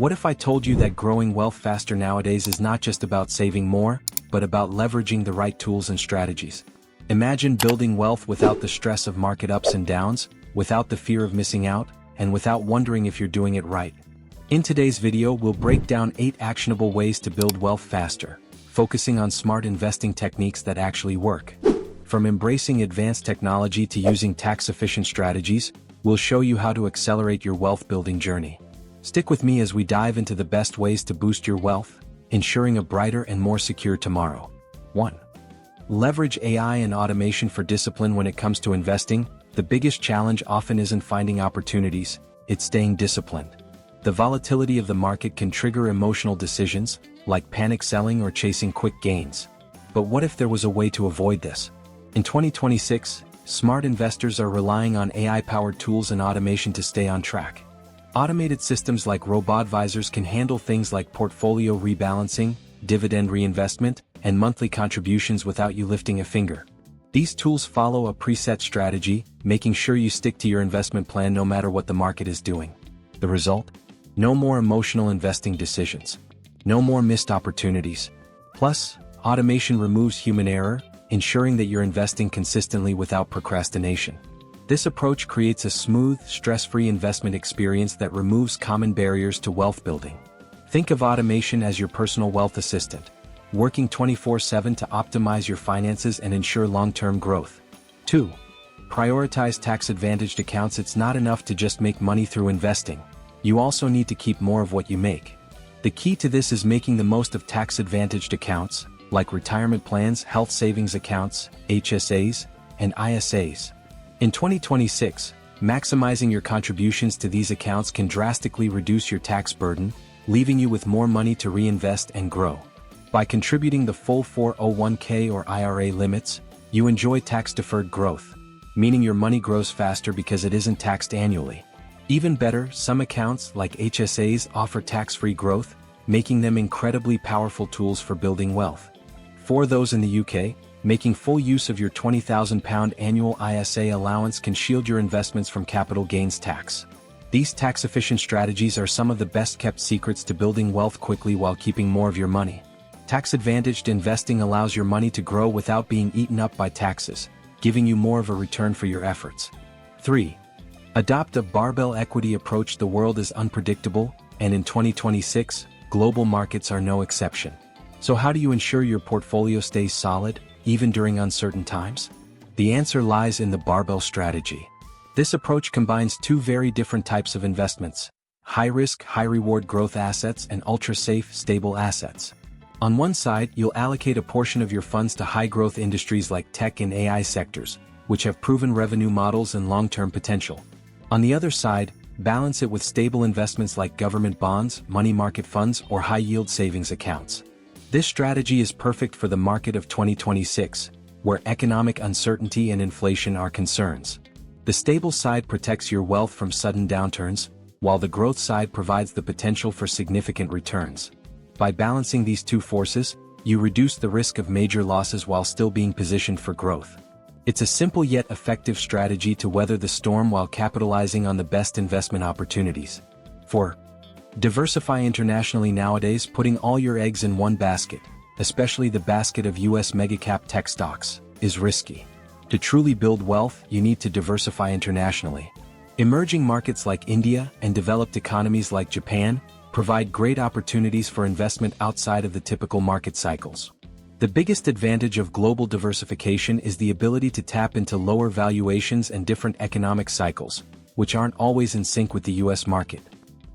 What if I told you that growing wealth faster nowadays is not just about saving more, but about leveraging the right tools and strategies? Imagine building wealth without the stress of market ups and downs, without the fear of missing out, and without wondering if you're doing it right. In today's video, we'll break down 8 actionable ways to build wealth faster, focusing on smart investing techniques that actually work. From embracing advanced technology to using tax-efficient strategies, we'll show you how to accelerate your wealth-building journey. Stick with me as we dive into the best ways to boost your wealth, ensuring a brighter and more secure tomorrow. 1. Leverage AI and automation for discipline. When it comes to investing, the biggest challenge often isn't finding opportunities, it's staying disciplined. The volatility of the market can trigger emotional decisions, like panic selling or chasing quick gains. But what if there was a way to avoid this? In 2026, smart investors are relying on AI-powered tools and automation to stay on track. Automated systems like robo-advisors can handle things like portfolio rebalancing, dividend reinvestment, and monthly contributions without you lifting a finger. These tools follow a preset strategy, making sure you stick to your investment plan no matter what the market is doing. The result? No more emotional investing decisions. No more missed opportunities. Plus, automation removes human error, ensuring that you're investing consistently without procrastination. This approach creates a smooth, stress-free investment experience that removes common barriers to wealth building. Think of automation as your personal wealth assistant, working 24/7 to optimize your finances and ensure long-term growth. 2. Prioritize tax-advantaged accounts. It's not enough to just make money through investing. You also need to keep more of what you make. The key to this is making the most of tax-advantaged accounts, like retirement plans, health savings accounts, HSAs, and ISAs. In 2026, maximizing your contributions to these accounts can drastically reduce your tax burden, leaving you with more money to reinvest and grow. By contributing the full 401k or IRA limits, you enjoy tax-deferred growth, meaning your money grows faster because it isn't taxed annually. Even better, some accounts, like HSAs, offer tax-free growth, making them incredibly powerful tools for building wealth. For those in the UK, making full use of your £20,000 annual ISA allowance can shield your investments from capital gains tax. These tax-efficient strategies are some of the best-kept secrets to building wealth quickly while keeping more of your money. Tax-advantaged investing allows your money to grow without being eaten up by taxes, giving you more of a return for your efforts. 3. Adopt a barbell equity approach. The world is unpredictable, and in 2026, global markets are no exception. So how do you ensure your portfolio stays solid, even during uncertain times? The answer lies in the barbell strategy. This approach combines 2 very different types of investments: high-risk, high-reward growth assets and ultra-safe, stable assets. On one side, you'll allocate a portion of your funds to high-growth industries like tech and AI sectors, which have proven revenue models and long-term potential. On the other side, balance it with stable investments like government bonds, money market funds, or high-yield savings accounts. This strategy is perfect for the market of 2026, where economic uncertainty and inflation are concerns. The stable side protects your wealth from sudden downturns, while the growth side provides the potential for significant returns. By balancing these 2 forces, you reduce the risk of major losses while still being positioned for growth. It's a simple yet effective strategy to weather the storm while capitalizing on the best investment opportunities. 4. Diversify internationally. Nowadays, putting all your eggs in one basket, especially the basket of US megacap tech stocks, is risky. To truly build wealth, you need to diversify internationally. Emerging markets like India and developed economies like Japan provide great opportunities for investment outside of the typical market cycles. The biggest advantage of global diversification is the ability to tap into lower valuations and different economic cycles, which aren't always in sync with the US market.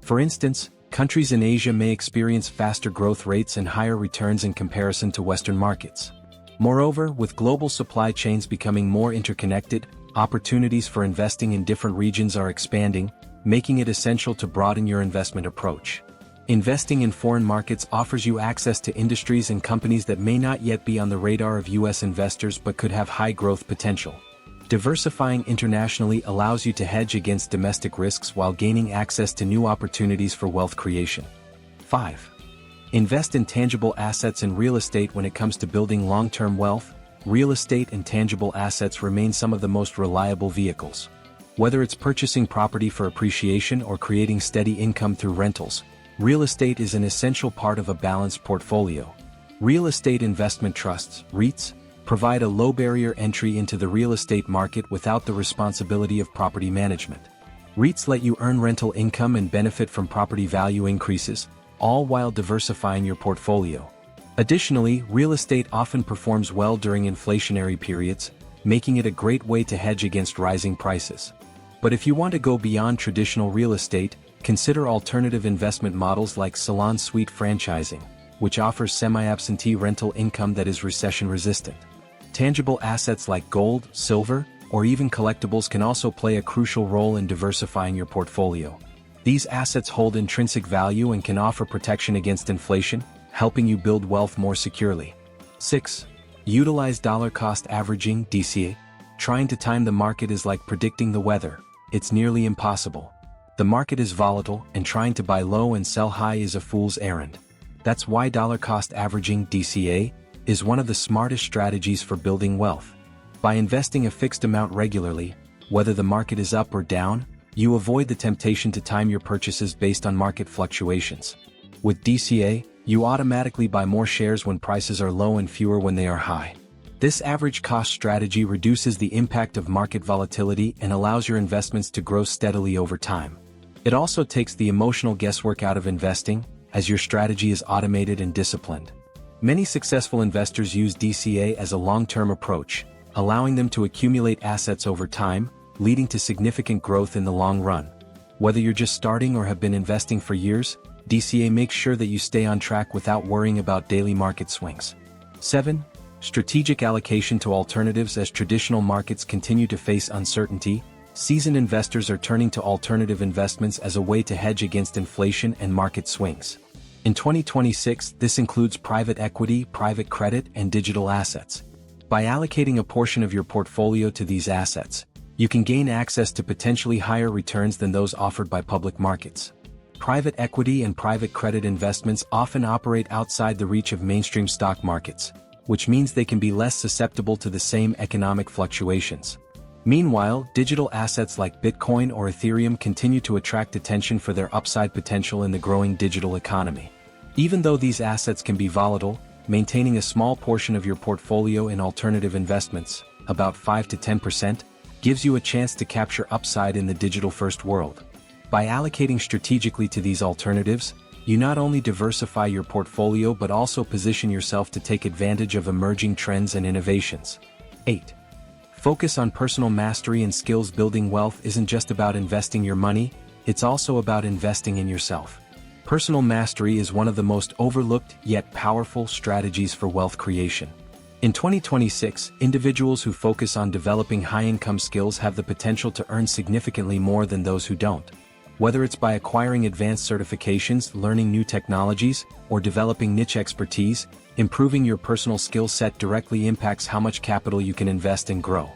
For instance, countries in Asia may experience faster growth rates and higher returns in comparison to Western markets. Moreover, with global supply chains becoming more interconnected, opportunities for investing in different regions are expanding, making it essential to broaden your investment approach. Investing in foreign markets offers you access to industries and companies that may not yet be on the radar of US investors but could have high growth potential. Diversifying internationally allows you to hedge against domestic risks while gaining access to new opportunities for wealth creation. 5. Invest in tangible assets and real estate. When it comes to building long-term wealth, real estate and tangible assets remain some of the most reliable vehicles. Whether it's purchasing property for appreciation or creating steady income through rentals, Real estate is an essential part of a balanced portfolio. Real estate investment trusts, REITs, provide a low-barrier entry into the real estate market without the responsibility of property management. REITs let you earn rental income and benefit from property value increases, all while diversifying your portfolio. Additionally, real estate often performs well during inflationary periods, making it a great way to hedge against rising prices. But if you want to go beyond traditional real estate, consider alternative investment models like salon suite franchising, which offers semi-absentee rental income that is recession-resistant. Tangible assets like gold, silver, or even collectibles can also play a crucial role in diversifying your portfolio. These assets hold intrinsic value and can offer protection against inflation, helping you build wealth more securely. 6. Utilize dollar cost averaging, DCA. Trying to time the market is like predicting the weather. It's nearly impossible. The market is volatile, and trying to buy low and sell high is a fool's errand. That's why dollar cost averaging, DCA, is one of the smartest strategies for building wealth. By investing a fixed amount regularly, whether the market is up or down, you avoid the temptation to time your purchases based on market fluctuations. With DCA, you automatically buy more shares when prices are low and fewer when they are high. This average cost strategy reduces the impact of market volatility and allows your investments to grow steadily over time. It also takes the emotional guesswork out of investing, as your strategy is automated and disciplined. Many successful investors use DCA as a long-term approach, allowing them to accumulate assets over time, leading to significant growth in the long run. Whether you're just starting or have been investing for years, DCA makes sure that you stay on track without worrying about daily market swings. 7. Strategic allocation to alternatives. As traditional markets continue to face uncertainty, seasoned investors are turning to alternative investments as a way to hedge against inflation and market swings. In 2026, this includes private equity, private credit, and digital assets. By allocating a portion of your portfolio to these assets, you can gain access to potentially higher returns than those offered by public markets. Private equity and private credit investments often operate outside the reach of mainstream stock markets, which means they can be less susceptible to the same economic fluctuations. Meanwhile, digital assets like Bitcoin or Ethereum continue to attract attention for their upside potential in the growing digital economy. Even though these assets can be volatile, maintaining a small portion of your portfolio in alternative investments, about 5 to 10%, gives you a chance to capture upside in the digital-first world. By allocating strategically to these alternatives, you not only diversify your portfolio but also position yourself to take advantage of emerging trends and innovations. 8. Focus on personal mastery and skills. Building wealth isn't just about investing your money, it's also about investing in yourself. Personal mastery is one of the most overlooked yet powerful strategies for wealth creation. In 2026, individuals who focus on developing high-income skills have the potential to earn significantly more than those who don't. Whether it's by acquiring advanced certifications, learning new technologies, or developing niche expertise, improving your personal skill set directly impacts how much capital you can invest and grow.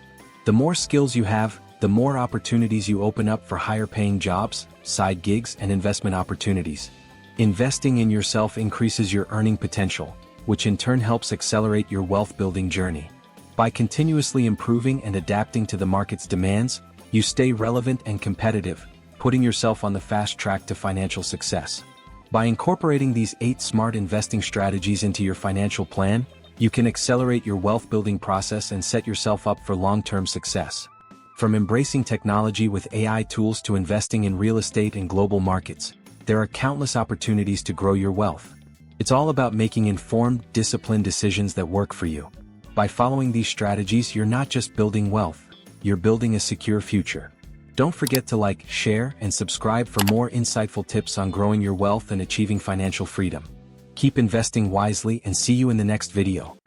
The more skills you have, the more opportunities you open up for higher-paying jobs, side gigs, and investment opportunities. Investing in yourself increases your earning potential, which in turn helps accelerate your wealth-building journey. By continuously improving and adapting to the market's demands, you stay relevant and competitive, putting yourself on the fast track to financial success. By incorporating these 8 smart investing strategies into your financial plan, you can accelerate your wealth-building process and set yourself up for long-term success. From embracing technology with AI tools to investing in real estate and global markets, there are countless opportunities to grow your wealth. It's all about making informed, disciplined decisions that work for you. By following these strategies, you're not just building wealth, you're building a secure future. Don't forget to like, share, and subscribe for more insightful tips on growing your wealth and achieving financial freedom. Keep investing wisely and see you in the next video.